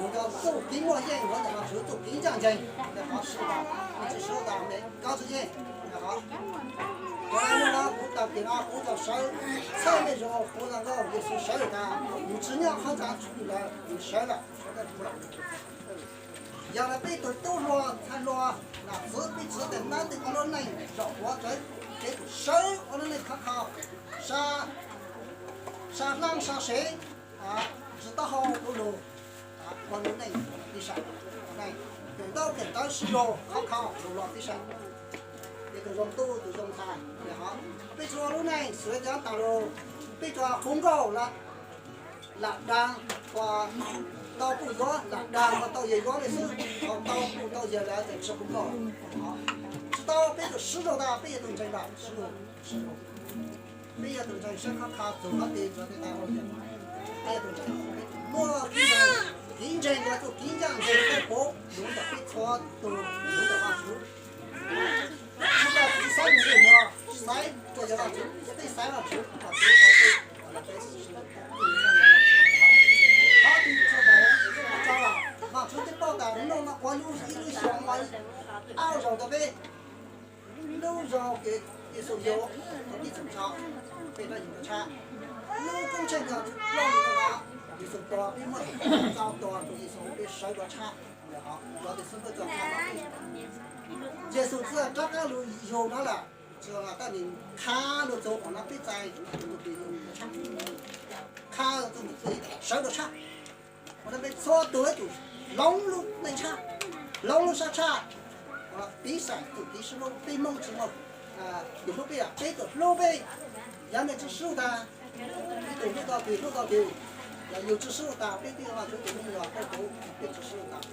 我叫做给我演我的嘛，是做给奖金，那好是吧？你只收到没？高子健，那好。原来我不到给他不到收，菜的时候不能够也是收的，你质量好长出来，你收了，收的不了。原来被都落才落，那自比自的难的我那能找我这收我那能看看，啥浪啥谁啊，知道好不路啊，我那能的啥，能跟到是咯，看看路落的啥。一个用豆就用它也好，被抓了呢，虽然打了，被抓红高了，拉张话到不多，拉张我到一月的时候，到不到一来再吃红高了，好，直到被个石头的，被一顿真的石头，被一顿真是看走了的做的大好些，被一顿真，我今天我就今天这个锅用的被搓都用的话是。现在第三年了，塞这叫啥子？得塞了吃，啊，好的，知道，知道了。那出去报道，弄那我有一个项目，2手的呗，6手给一手油，到底怎么着？给他一个差，6公斤的老的嘛，一手多，比我早多，一手比10个差，好，我的身份证看到。这手指这个路有了了，知道吧？等你看了之后，那别在都别用差，看了之后可以10个差，我那边错多就龙路能差，龙路上差，我比赛就比是路比梦之后，有路比啊，这个路比，要么只手的，你都到对，有只手的，别的话就对路了，不够，别只手的，对，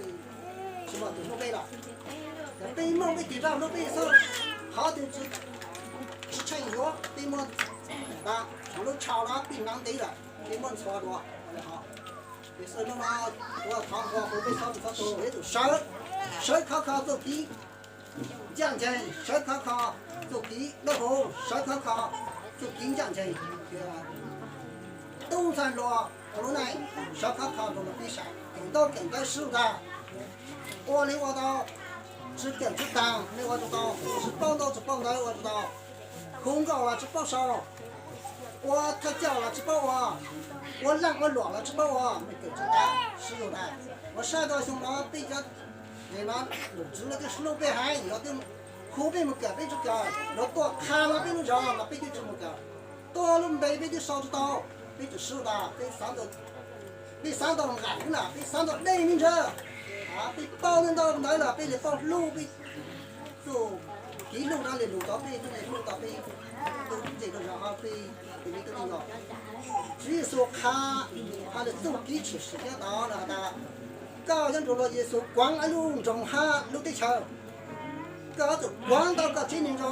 什么都路比了。被梦被地上都被上，好的只成药，被梦啊，除了炒了槟榔堆了，被梦炒了，好，也是那么我糖果后背炒不炒都那就烧烤做皮，酱酱烧烤做皮，那后烧烤做皮酱酱，都算了，后来烧烤做了比赛，更到手的，我到。只跟只当，那我知道；只报道我知道；红高了只报少，我他叫了只报我懒我乱了只报我，没跟只当，是有的。我山东兄弟比较，人家知了个是老北海，要跟湖北么干被就干，要多看了被就让，那被就这么干。到了北被就少知道，被就少的，被上到矮了，被上到内名车。啊，被包人到来了，被你包路被走，一路上的路到被这个路到被都这个然后被那个那个，至于说他的走地去时间到了的，高阳着了也是光安路中哈路的桥，高就光到个今年着，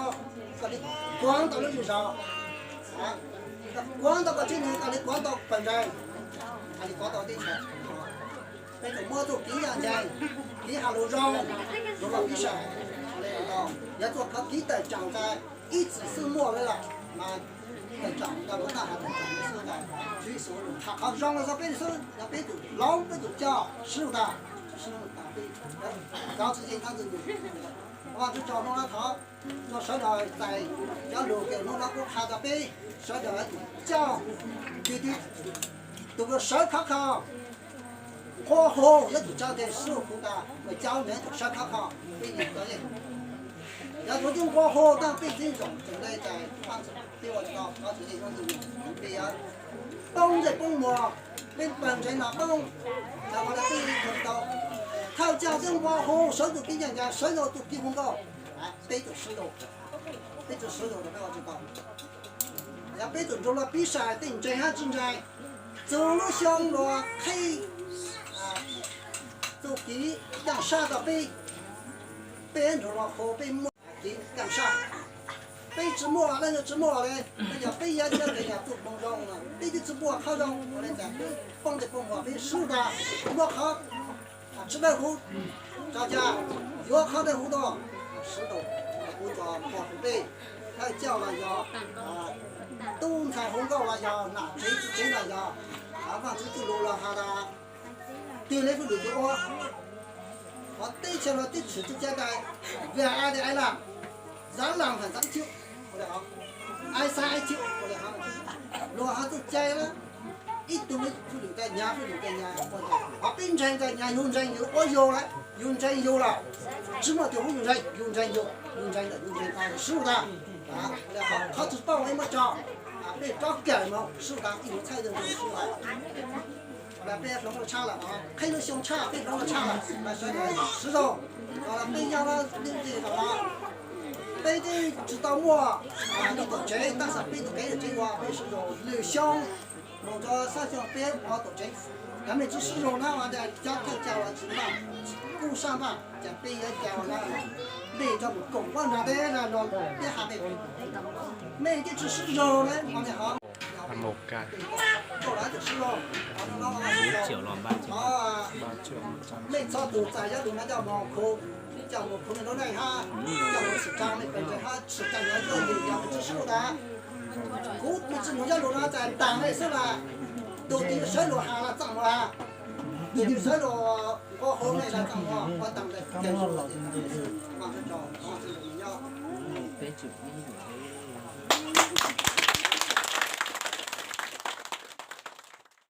个的光到了路上，啊，光到个今年个的光到本站，还的光到的桥。那个摩托比两家，比下路绕了比赛，要做靠比的长在一直是摸来了，那长到了那还能长的是的，所以说他让了这边是要边走老边走叫是的，是打边，刚之前他这个，我就找弄了他，做手条在要路给弄了个他的边，手条叫对，都个烧烤。火那就叫点师傅的，我教人就烧烤，被你导演。要说用火当被这种，正在放着，对我知道，搞这些东西，对呀，崩着崩磨，被本人拿崩，然后呢被碰到，他教跟火，手就比人家手就比红高，哎，背着石头的，被我知道。要被着做了比赛，等这样竞争，走路向路开。走地干啥的被人着了后被摸地干啥？被直摸那就直摸嘞，人家被人家做碰上了，被的直摸靠上我来在放的碰我被树的，我靠，吃白糊，大家我靠的糊到石头，糊到跑出背，还叫了要东彩虹高了要拿锤子了要，反正就落了他的。对来不对的我，我对起了对吃就简单，原来的爱了，让狼很长久，我的好，爱三爱九，我的好，如果他都摘了。一顿不留在家，不留在家，我变成在家用真有，我有了，用真有了，什么都不用真，用真有，用真的，用真啊，是的，啊，好，他只帮我一么找，啊，别找干嘛，是的，一路菜都是的，来，别弄了差了啊，开了香茶，别弄了差了，来，现在石头，啊，别让他留这个了。别的知道我啊，你都这，但是别的给人这个，别是说留香。弄着三小边我都真，咱们只是用那玩意儿家看家了吃饭，顾上吧，讲别人家了，别叫公关那的那弄别下边，每个只是肉呢，往里好。ăn một ca过来就是咯，triệu lon 3 triệu 啊，每次都在家里那叫毛裤。叫我朋友都来哈，叫我吃张的，跟着他吃张的这也要吃素的。古不知我家路上在当的是吧？都得水路下了涨了，都得水路我后面来涨了，我当的跟着我的，马上找，马上找人家。